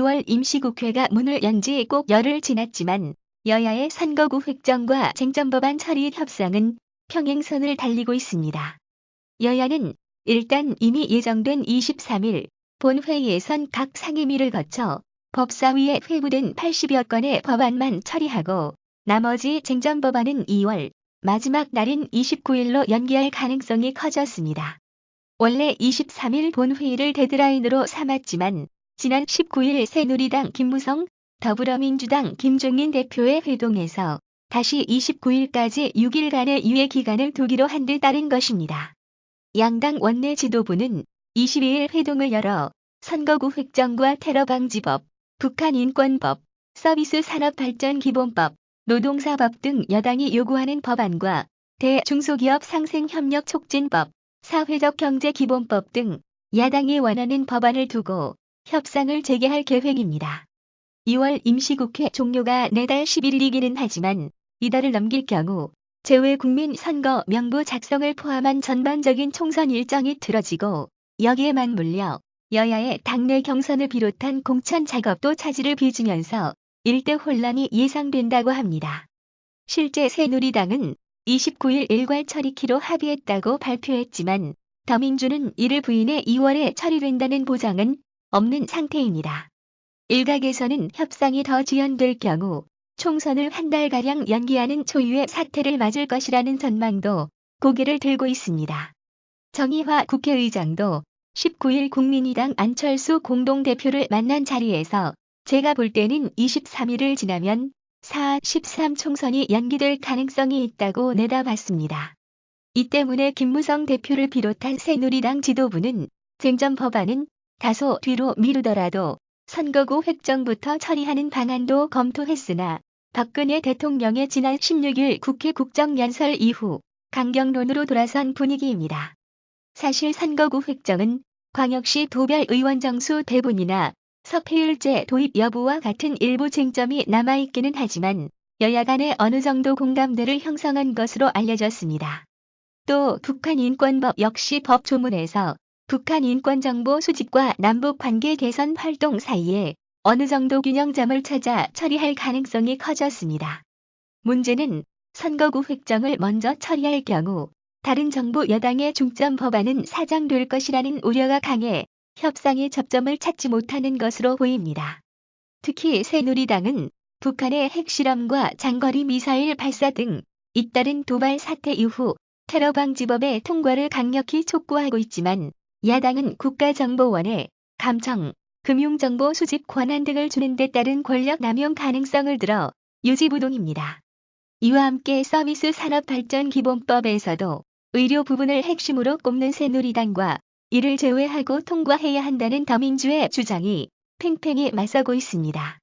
2월 임시국회가 문을 연 지 꼭 열흘 지났지만 여야의 선거구 획정과 쟁점법안 처리 협상은 평행선을 달리고 있습니다. 여야는 일단 이미 예정된 23일 본회의에선 각 상임위를 거쳐 법사위에 회부된 80여 건의 법안만 처리하고 나머지 쟁점법안은 2월 마지막 날인 29일로 연기할 가능성이 커졌습니다. 원래 23일 본회의를 데드라인으로 삼았지만 지난 19일 새누리당 김무성, 더불어민주당 김종인 대표의 회동에서 다시 29일까지 6일간의 유예 기간을 두기로 한 데 따른 것입니다. 양당 원내 지도부는 22일 회동을 열어 선거구 획정과 테러방지법, 북한인권법, 서비스산업발전기본법, 노동사법 등 여당이 요구하는 법안과 대중소기업 상생협력 촉진법, 사회적 경제기본법 등 야당이 원하는 법안을 두고 협상을 재개할 계획입니다. 2월 임시국회 종료가 내달 10일이기는 하지만 이달을 넘길 경우 재외국민선거 명부 작성을 포함한 전반적인 총선 일정이 틀어지고 여기에 맞물려 여야의 당내 경선을 비롯한 공천 작업도 차질을 빚으면서 일대 혼란이 예상된다고 합니다. 실제 새누리당은 29일 일괄 처리키로 합의했다고 발표했지만 더민주는 이를 부인해 2월에 처리된다는 보장은 없는 상태입니다. 일각에서는 협상이 더 지연될 경우 총선을 한 달가량 연기하는 초유의 사태를 맞을 것이라는 전망도 고개를 들고 있습니다. 정의화 국회의장도 19일 국민의당 안철수 공동대표를 만난 자리에서 제가 볼 때는 23일을 지나면 4.13 총선이 연기될 가능성이 있다고 내다봤습니다. 이 때문에 김무성 대표를 비롯한 새누리당 지도부는 쟁점 법안은 다소 뒤로 미루더라도 선거구 획정부터 처리하는 방안도 검토했으나 박근혜 대통령의 지난 16일 국회 국정연설 이후 강경론으로 돌아선 분위기입니다. 사실 선거구 획정은 광역시 도별 의원 정수 배분이나 석패율제 도입 여부와 같은 일부 쟁점이 남아있기는 하지만 여야 간에 어느 정도 공감대를 형성한 것으로 알려졌습니다. 또 북한인권법 역시 법 조문에서 북한 인권정보 수집과 남북관계 개선 활동 사이에 어느 정도 균형점을 찾아 처리할 가능성이 커졌습니다. 문제는 선거구 획정을 먼저 처리할 경우 다른 정부 여당의 중점 법안은 사장될 것이라는 우려가 강해 협상의 접점을 찾지 못하는 것으로 보입니다. 특히 새누리당은 북한의 핵실험과 장거리 미사일 발사 등 잇따른 도발 사태 이후 테러방지법의 통과를 강력히 촉구하고 있지만 야당은 국가정보원에 감청, 금융정보 수집 권한 등을 주는 데 따른 권력 남용 가능성을 들어 유지부동입니다. 이와 함께 서비스산업발전기본법에서도 의료 부분을 핵심으로 꼽는 새누리당과 이를 제외하고 통과해야 한다는 더민주의 주장이 팽팽히 맞서고 있습니다.